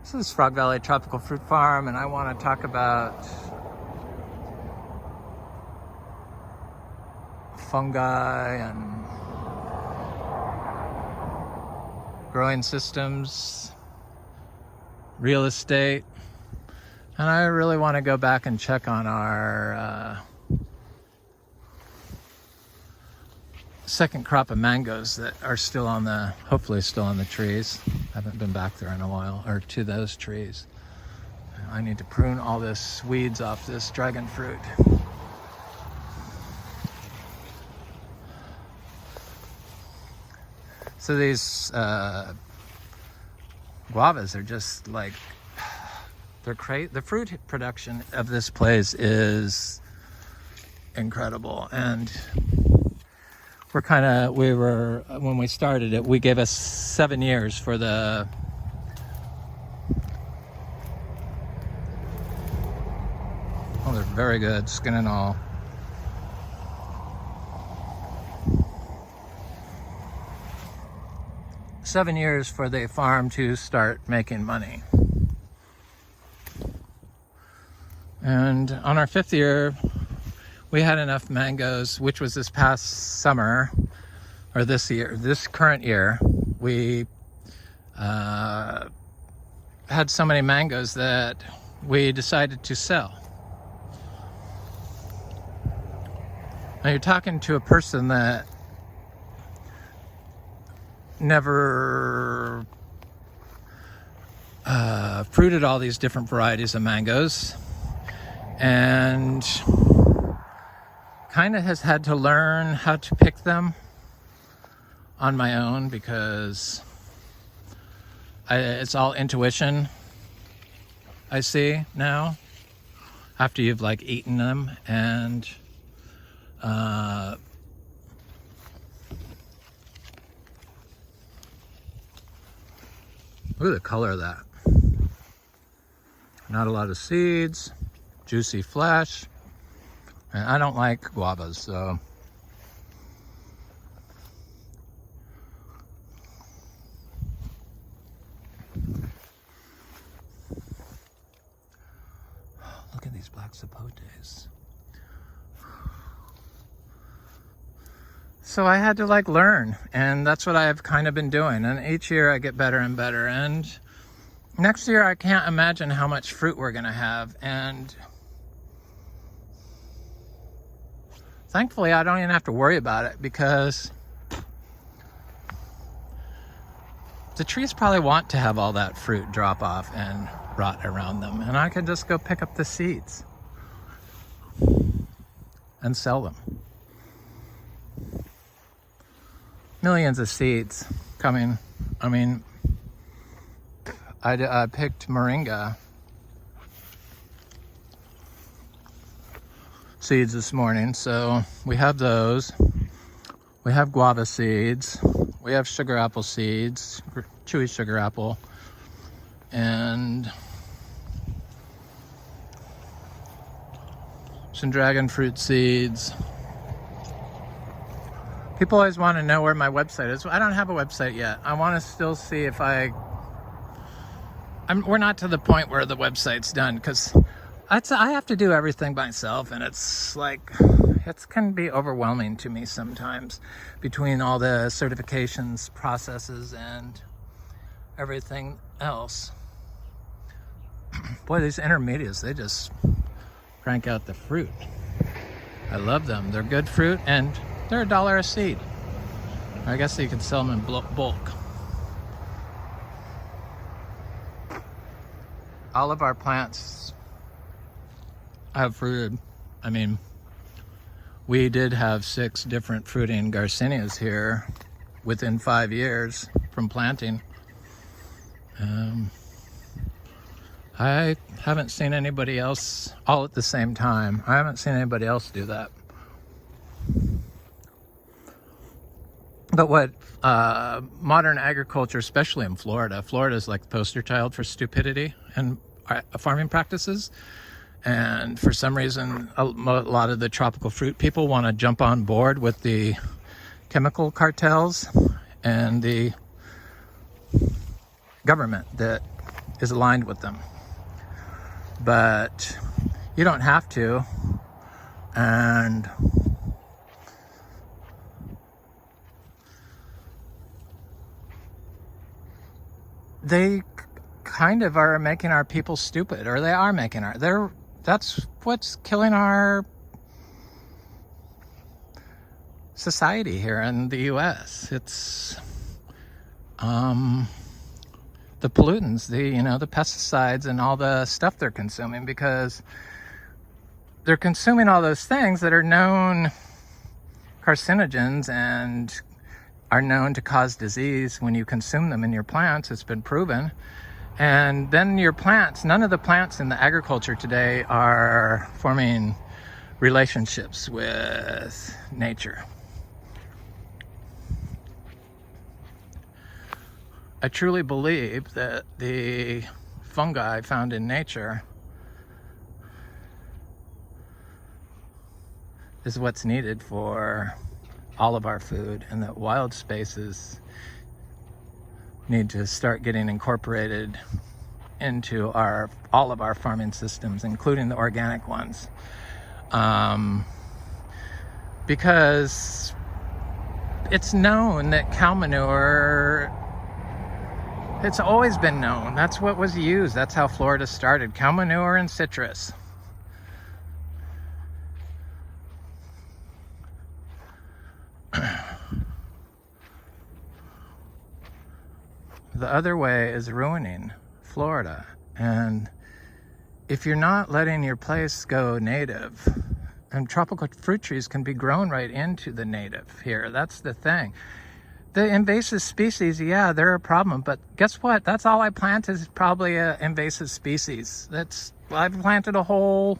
This is Frog Valley Tropical Fruit Farm, and I want to talk about fungi and growing systems, real estate, and I really want to go back and check on our second crop of mangoes that are still on the, hopefully still on the trees. I haven't been back there in a while, or to those trees. I need to prune all this weeds off this dragon fruit. So these guavas are just like, they're crazy. The fruit production of this place is incredible, and we were, when we started it, we gave us 7 years for the they're very good, skin and all. Seven years for the farm to start making money. And on our 5th year, we had enough mangoes, which was this past summer, or this current year, we had so many mangoes that we decided to sell. Now you're talking to a person that never fruited all these different varieties of mangoes, and kind of has had to learn how to pick them on my own, because it's all intuition, I see now, after you've like eaten them. And look at the color of that. Not a lot of seeds, juicy flesh. And I don't like guavas, so look at these black sapotes. So I had to like learn, and that's what I've kind of been doing. And each year I get better and better. And next year I can't imagine how much fruit we're gonna have. And thankfully, I don't even have to worry about it, because the trees probably want to have all that fruit drop off and rot around them. And I can just go pick up the seeds and sell them. Millions of seeds coming. I mean, I picked moringa seeds this morning, so we have those. We have guava seeds. We have sugar apple seeds, chewy sugar apple, and some dragon fruit seeds. People always want to know where my website is. I don't have a website yet. I want to still see if we're not to the point where the website's done, because I have to do everything by myself, and it's like, it can be overwhelming to me sometimes, between all the certifications, processes, and everything else. Boy, these intermediates, they just crank out the fruit. I love them. They're good fruit, and they're $1 a seed. I guess you could sell them in bulk. All of our plants have fruited. I mean, we did have 6 different fruiting garcinias here within 5 years from planting. I haven't seen anybody else all at the same time. I haven't seen anybody else do that. But what modern agriculture, especially in Florida is like the poster child for stupidity and farming practices. And for some reason, a lot of the tropical fruit people want to jump on board with the chemical cartels and the government that is aligned with them. But you don't have to. And they kind of are making our people stupid, or they are making that's what's killing our society here in the US. It's the pollutants, the pesticides and all the stuff they're consuming, because they're consuming all those things that are known carcinogens and are known to cause disease when you consume them in your plants. It's been proven. And then your plants, none of the plants in the agriculture today are forming relationships with nature. I truly believe that the fungi found in nature is what's needed for all of our food, and that wild spaces need to start getting incorporated into all of our farming systems, including the organic ones. Because it's known that cow manure, it's always been known. That's what was used. That's how Florida started. Cow manure and citrus. The other way is ruining Florida. And if you're not letting your place go native, and tropical fruit trees can be grown right into the native here. That's the thing. The invasive species, yeah, they're a problem, but guess what? That's all I plant is probably an invasive species. I've planted a whole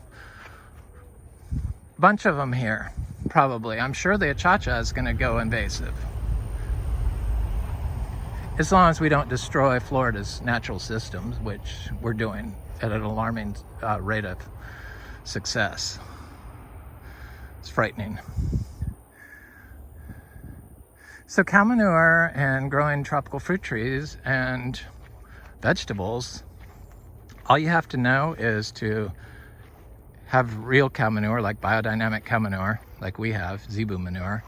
bunch of them here, probably. I'm sure the achacha is going to go invasive, as long as we don't destroy Florida's natural systems, which we're doing at an alarming rate of success. It's frightening. So cow manure and growing tropical fruit trees and vegetables, all you have to know is to have real cow manure, like biodynamic cow manure, like we have, zebu manure,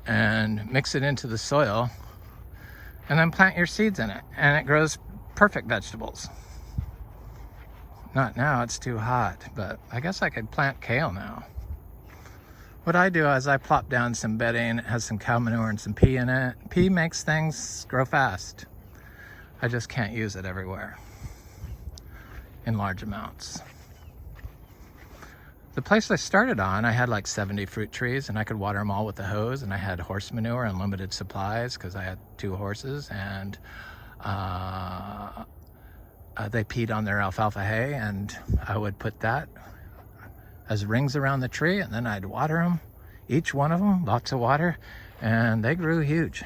and mix it into the soil, and then plant your seeds in it, and it grows perfect vegetables. Not now, it's too hot, but I guess I could plant kale now. What I do is I plop down some bedding. It has some cow manure and some pea in it. Pea makes things grow fast. I just can't use it everywhere in large amounts. The place I started on, I had like 70 fruit trees, and I could water them all with a hose, and I had horse manure and limited supplies because I had 2 horses, and they peed on their alfalfa hay, and I would put that as rings around the tree, and then I'd water them, each one of them, lots of water, and they grew huge.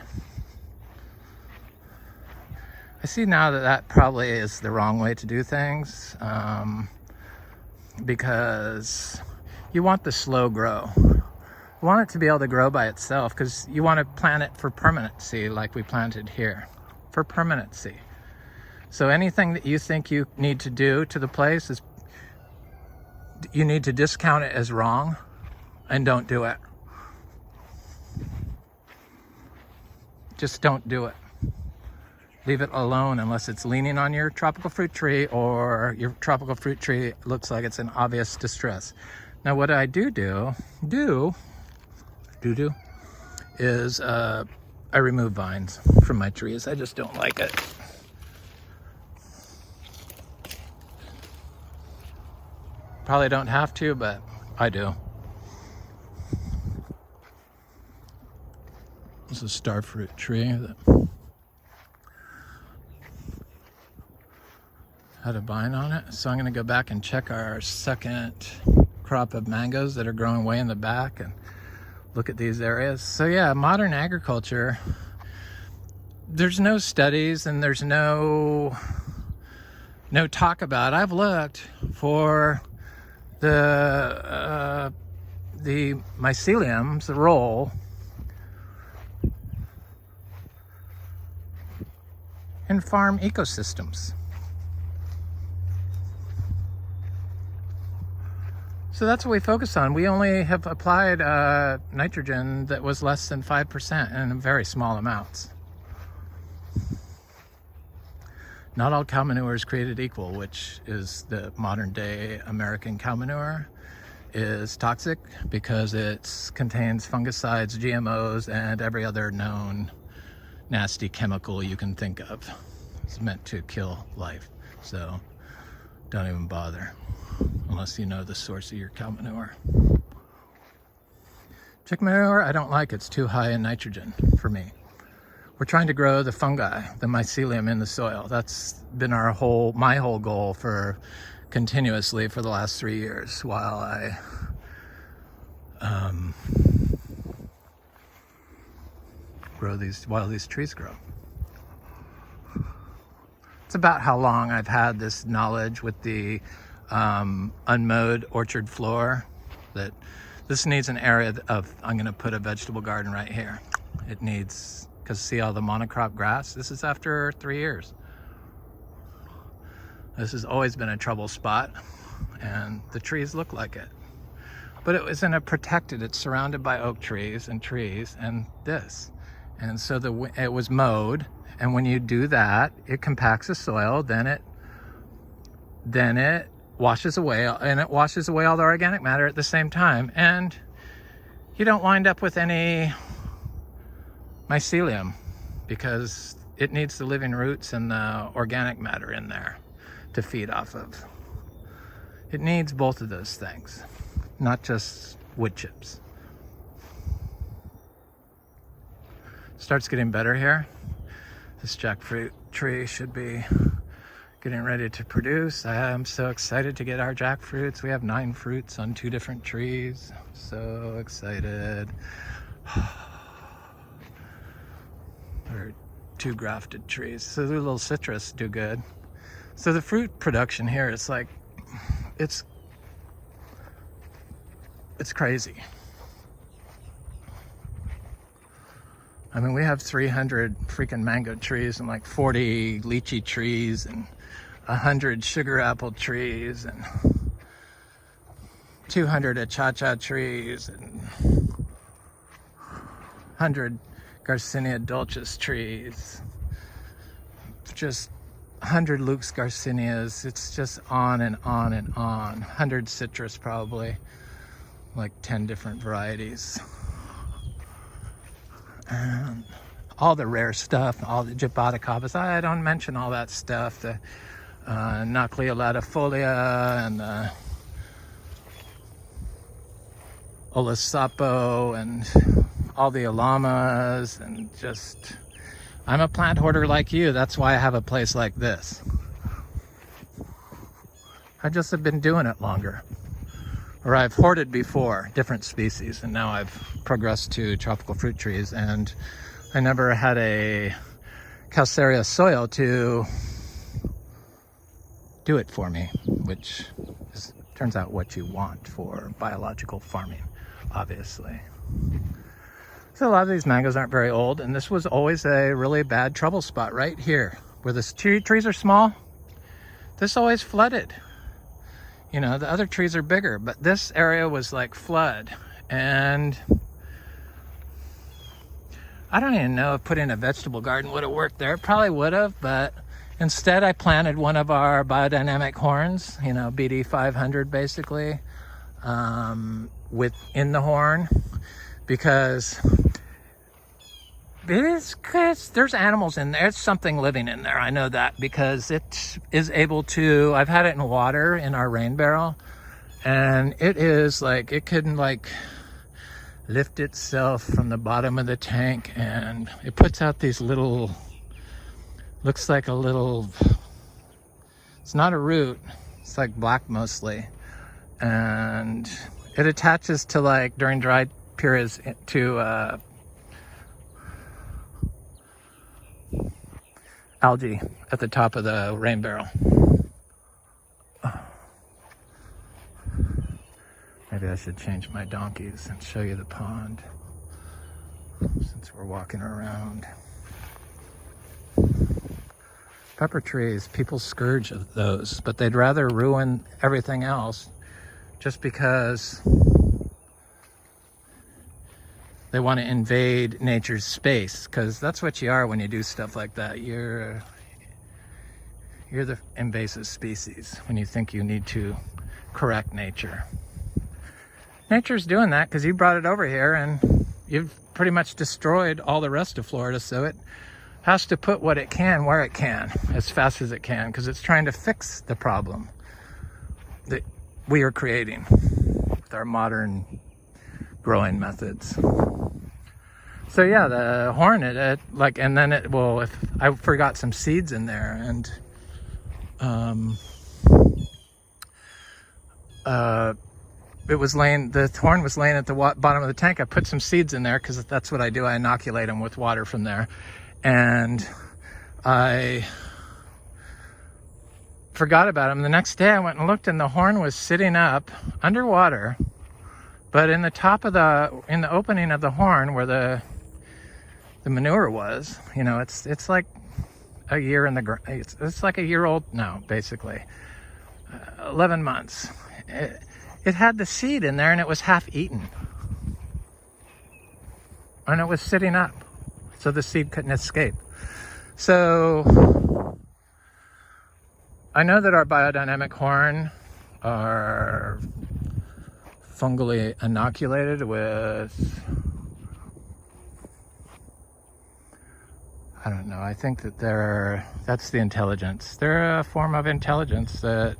I see now that that probably is the wrong way to do things, because you want the slow grow. You want it to be able to grow by itself, because you want to plant it for permanency, like we planted here, for permanency. So anything that you think you need to do to the place is, you need to discount it as wrong, and don't do it. Just don't do it. Leave it alone unless it's leaning on your tropical fruit tree, or your tropical fruit tree looks like it's in obvious distress. Now what I do is I remove vines from my trees. I just don't like it. Probably don't have to, but I do. This is a starfruit tree that had a vine on it. So I'm going to go back and check our second crop of mangoes that are growing way in the back and look at these areas. So yeah, modern agriculture, there's no studies and there's no talk about it. I've looked for the mycelium's role in farm ecosystems. So that's what we focus on. We only have applied nitrogen that was less than 5% in very small amounts. Not all cow manure is created equal, which is the modern day American cow manure is toxic because it contains fungicides, GMOs, and every other known nasty chemical you can think of. It's meant to kill life. So don't even bother unless you know the source of your cow manure. Chicken manure, I don't like. It's too high in nitrogen for me. We're trying to grow the fungi, the mycelium in the soil. That's been my whole goal continuously for the last 3 years while these trees grow. It's about how long I've had this knowledge with the unmowed orchard floor that this needs an area I'm going to put a vegetable garden right here. It needs, because see all the monocrop grass? This is after 3 years. This has always been a trouble spot, and the trees look like it. But it was it's surrounded by oak trees and this. And so it was mowed, and when you do that, it compacts the soil, then it washes away, and it washes away all the organic matter at the same time. And you don't wind up with any mycelium because it needs the living roots and the organic matter in there to feed off of. It needs both of those things, not just wood chips. Starts getting better here. This jackfruit tree should be getting ready to produce. I am so excited to get our jackfruits. We have 9 fruits on 2 different trees. So excited. They're 2 grafted trees. So the little citrus do good. So the fruit production here is like, it's crazy. I mean, we have 300 freaking mango trees and like 40 lychee trees and 100 sugar apple trees and 200 achacha trees and 100 Garcinia dulcis trees, just 100 Luke's Garcinias. It's just on and on and on. 100 citrus, probably like 10 different varieties. And all the rare stuff, all the Jaboticabas. I don't mention all that stuff. The Noclea latifolia and the Olasapo and all the Alamas, and just, I'm a plant hoarder like you. That's why I have a place like this. I just have been doing it longer. Or I've hoarded before, different species, and now I've progressed to tropical fruit trees, and I never had a calcareous soil to do it for me, which turns out what you want for biological farming, obviously. So a lot of these mangoes aren't very old, and this was always a really bad trouble spot right here, where the trees are small. This always flooded. You know, the other trees are bigger, but this area was like flood. And I don't even know if putting a vegetable garden would have worked there. It probably would have, but instead I planted one of our biodynamic horns, you know, BD 500 basically, within the horn, because there's animals in there. There's something living in there. I know that because it is able to, I've had it in water in our rain barrel, and it is like, it can like lift itself from the bottom of the tank, and it puts out these little, looks like a little, it's not a root, it's like black mostly, and it attaches to, like, during dry periods to algae at the top of the rain barrel. Maybe I should change my donkeys and show you the pond, since we're walking around. Pepper trees, people scourge of those, but they'd rather ruin everything else just because they want to invade nature's space, because that's what you are when you do stuff like that. You're the invasive species when you think you need to correct nature. Nature's doing that because you brought it over here and you've pretty much destroyed all the rest of Florida, so it has to put what it can where it can as fast as it can, because it's trying to fix the problem that we are creating with our modern growing methods. So yeah, the horn, and then it will, if I forgot some seeds in there, and it was laying, the horn was laying at the bottom of the tank. I put some seeds in there because that's what I do. I inoculate them with water from there. And I forgot about them. The next day I went and looked, and the horn was sitting up underwater, but in the top of in the opening of the horn where the manure was, you know, it's like a year in the ground. It's like a year old now, basically. 11 months. It had the seed in there, and it was half eaten. And it was sitting up, so the seed couldn't escape. So I know that our biodynamic horn are fungally inoculated with, I don't know, I think that that's the intelligence. They're a form of intelligence that,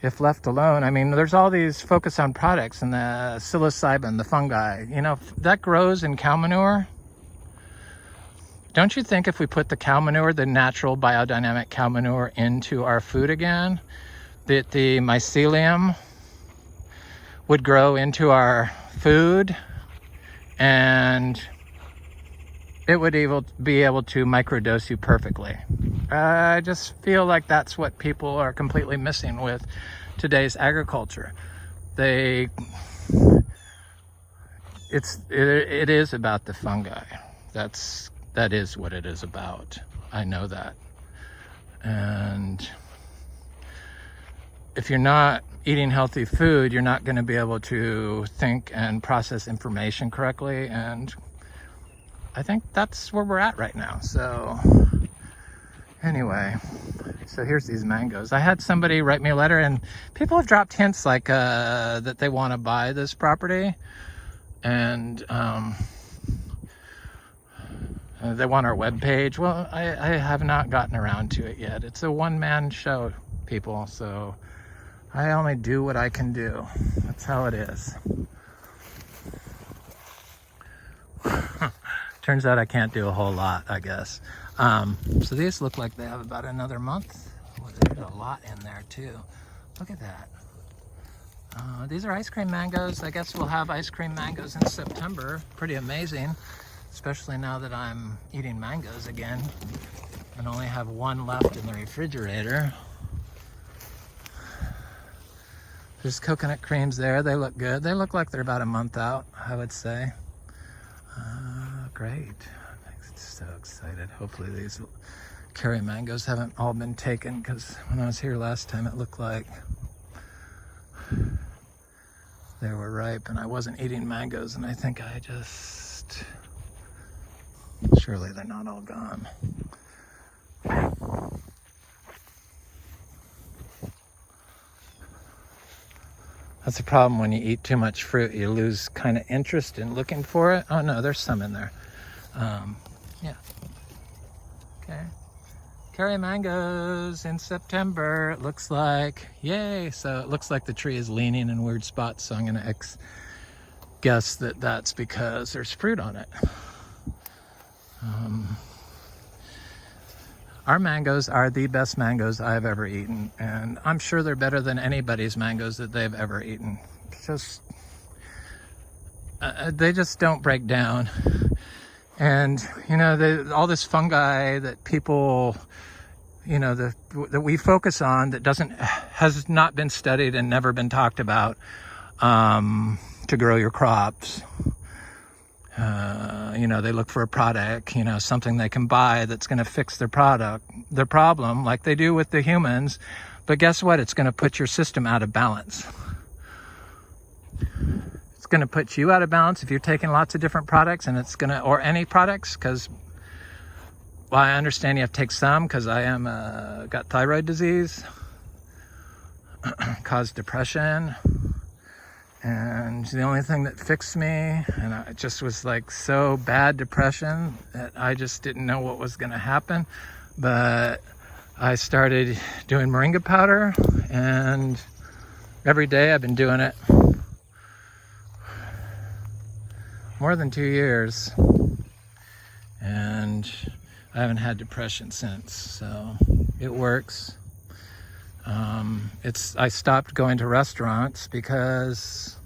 if left alone, I mean, there's all these focus on products and the psilocybin, the fungi, you know, that grows in cow manure. Don't you think if we put the cow manure, the natural biodynamic cow manure, into our food again, that the mycelium would grow into our food and it would be able to microdose you perfectly? I just feel like that's what people are completely missing with today's agriculture. It is about the fungi. That is what it is about. I know that. And if you're not eating healthy food, you're not going to be able to think and process information correctly. And I think that's where we're at right now. So anyway, so here's these mangoes. I had somebody write me a letter, and people have dropped hints like that they want to buy this property, and they want our webpage. Well, I have not gotten around to it yet. It's a one-man show, people, so I only do what I can do. That's how it is. Turns out I can't do a whole lot, I guess. So these look like they have about another month. Oh, there's a lot in there too. Look at that. These are ice cream mangoes. I guess we'll have ice cream mangoes in September. Pretty amazing, especially now that I'm eating mangoes again and only have one left in the refrigerator. There's coconut creams there. They look good. They look like they're about a month out, I would say. Great. I'm so excited. Hopefully these curry mangoes haven't all been taken, because when I was here last time it looked like they were ripe and I wasn't eating mangoes, and I think surely they're not all gone. That's the problem when you eat too much fruit. You lose kind of interest in looking for it. Oh no, there's some in there. Yeah. Okay. Curry mangoes in September, it looks like. Yay! So it looks like the tree is leaning in weird spots, so I'm going to guess that that's because there's fruit on it. Our mangoes are the best mangoes I've ever eaten, and I'm sure they're better than anybody's mangoes that they've ever eaten. They just don't break down. And, you know, all this fungi that people, you know, that we focus on that has not been studied and never been talked about to grow your crops. You know, they look for a product, you know, something they can buy that's going to fix their problem, like they do with the humans. But guess what? It's going to put your system out of balance. It's going to put you out of balance if you're taking lots of different products, and it's going to, or any products, because, well, I understand you have to take some because I am got thyroid disease, caused depression, and the only thing that fixed me, and it just was like so bad depression that I just didn't know what was going to happen, but I started doing moringa powder, and every day I've been doing it more than 2 years, and I haven't had depression since, so it works. I stopped going to restaurants because,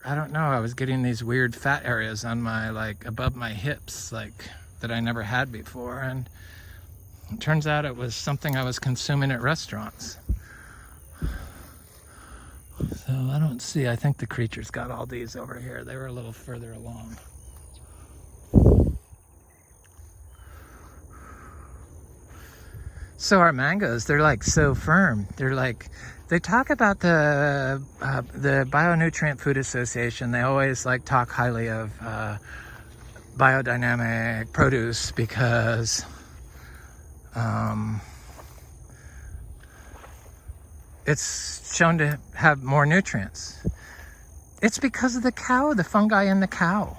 I don't know, I was getting these weird fat areas on my, like, above my hips, like, that I never had before, and it turns out it was something I was consuming at restaurants. So I don't see, I think the creatures got all these over here. They were a little further along. So our mangoes, they're like so firm. They're like, they talk about the Bionutrient Food Association. They always like talk highly of biodynamic produce because it's shown to have more nutrients. It's because of the cow. The fungi in the cow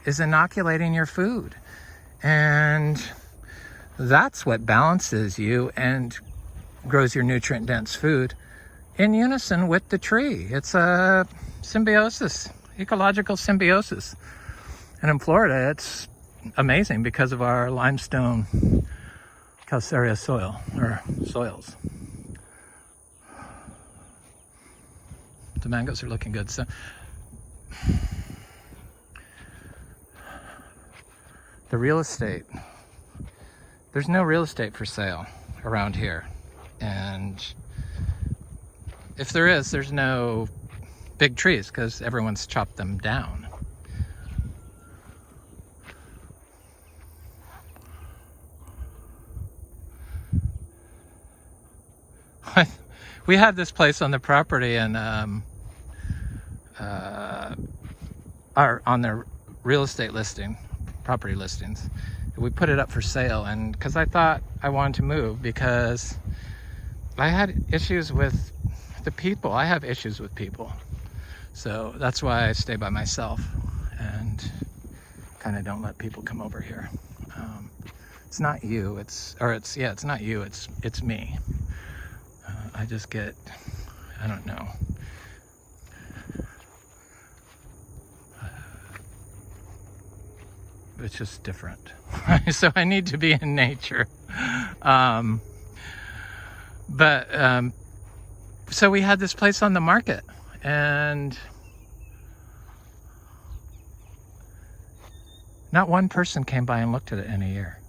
is inoculating your food, and that's what balances you and grows your nutrient-dense food in unison with the tree. It's a symbiosis, ecological symbiosis. And in Florida, it's amazing because of our limestone calcareous soil, or soils. The mangoes are looking good. So the real estate, there's no real estate for sale around here, and if there is, there's no big trees because everyone's chopped them down. We had this place on the property, and on the real estate listing, property listings, we put it up for sale, and because I thought I wanted to move because I had issues with the people. I have issues with people, so that's why I stay by myself and kind of don't let people come over here. It's not you, it's not you, it's me. I just get, I don't know. It's just different. So I need to be in nature. So we had this place on the market, and not one person came by and looked at it in a year.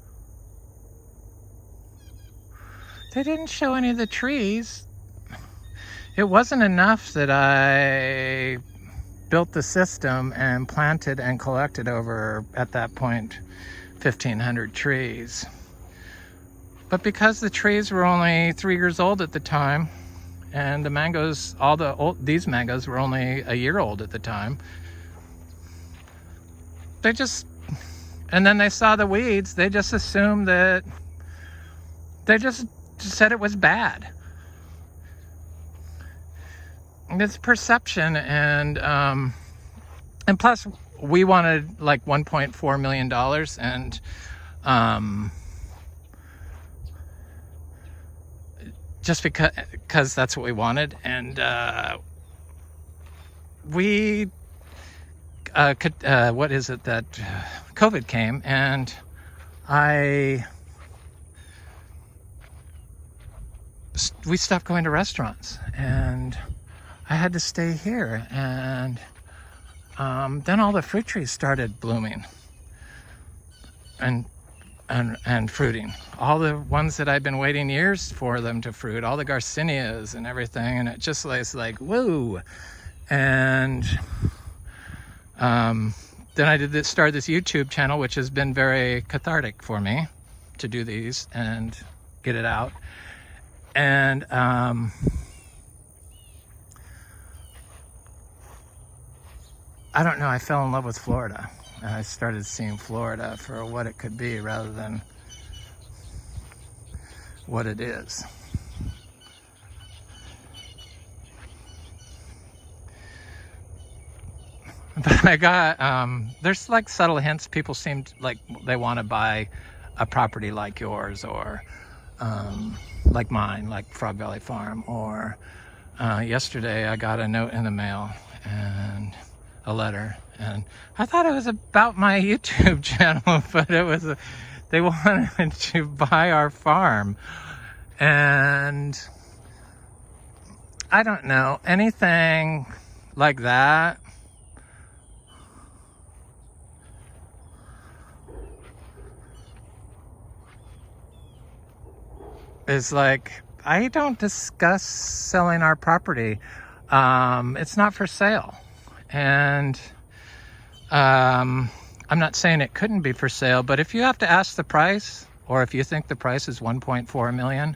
They didn't show any of the trees. It wasn't enough that I built the system and planted and collected over, at that point, 1,500 trees. But because the trees were only 3 years old at the time, and the mangoes, these mangoes were only a year old at the time, and then they saw the weeds, they just assumed that, they just said it was bad. And it's perception, and plus we wanted like $1.4 million, and just because that's what we wanted, and what is it that COVID came, and we stopped going to restaurants, and I had to stay here, and then all the fruit trees started blooming and fruiting. All the ones that I've been waiting years for them to fruit, all the garcinias and everything, and it just was like, whoa. And then I start this YouTube channel, which has been very cathartic for me to do these and get it out. And I don't know, I fell in love with Florida. I started seeing Florida for what it could be rather than what it is. But I got, there's like subtle hints. People seem like they want to buy a property like yours, or like mine, like Frog Valley Farm. Or yesterday I got a note in the mail and a letter, and I thought it was about my YouTube channel, but it was they wanted to buy our farm. And I don't know, anything like that is like, I don't discuss selling our property. It's not for sale. And I'm not saying it couldn't be for sale, but if you have to ask the price, or if you think the price is 1.4 million,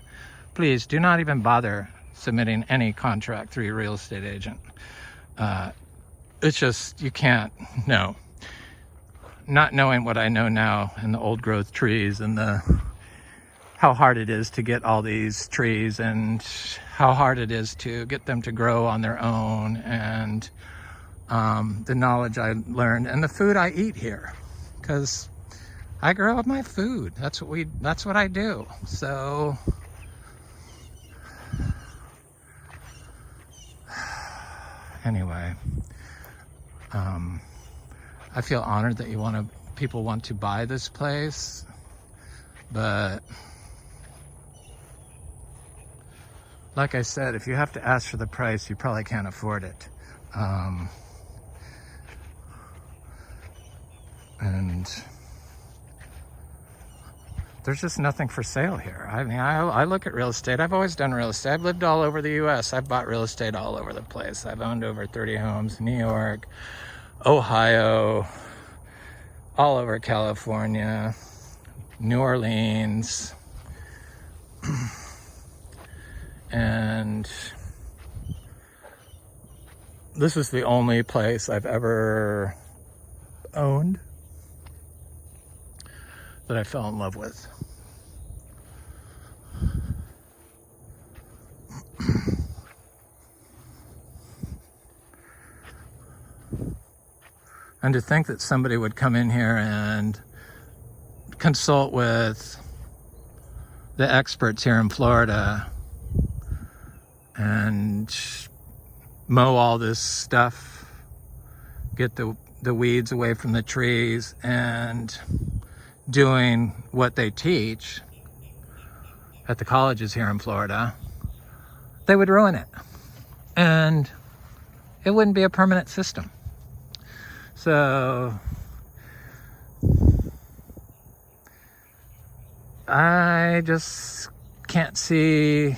please do not even bother submitting any contract through your real estate agent. It's just, you can't, no. Not knowing what I know now, and the old growth trees, and how hard it is to get all these trees, and how hard it is to get them to grow on their own, and the knowledge I learned, and the food I eat here, because I grow up my food. That's what I do. So anyway, I feel honored that people want to buy this place, but like I said, if you have to ask for the price, you probably can't afford it. And there's just nothing for sale here. I mean, I look at real estate. I've always done real estate. I've lived all over the US. I've bought real estate all over the place. I've owned over 30 homes, New York, Ohio, all over California, New Orleans. And this is the only place I've ever owned that I fell in love with. And to think that somebody would come in here and consult with the experts here in Florida and mow all this stuff, get the weeds away from the trees, and doing what they teach at the colleges here in Florida, they would ruin it. And it wouldn't be a permanent system. So I just can't see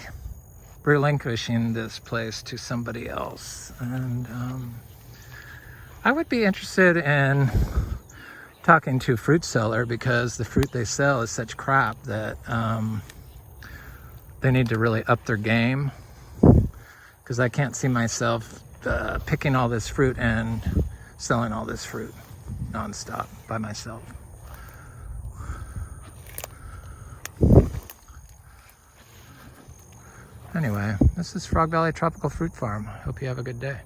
relinquishing this place to somebody else. And I would be interested in talking to a fruit seller, because the fruit they sell is such crap that they need to really up their game, because I can't see myself picking all this fruit and selling all this fruit nonstop by myself. Anyway, this is Frog Valley Tropical Fruit Farm. Hope you have a good day.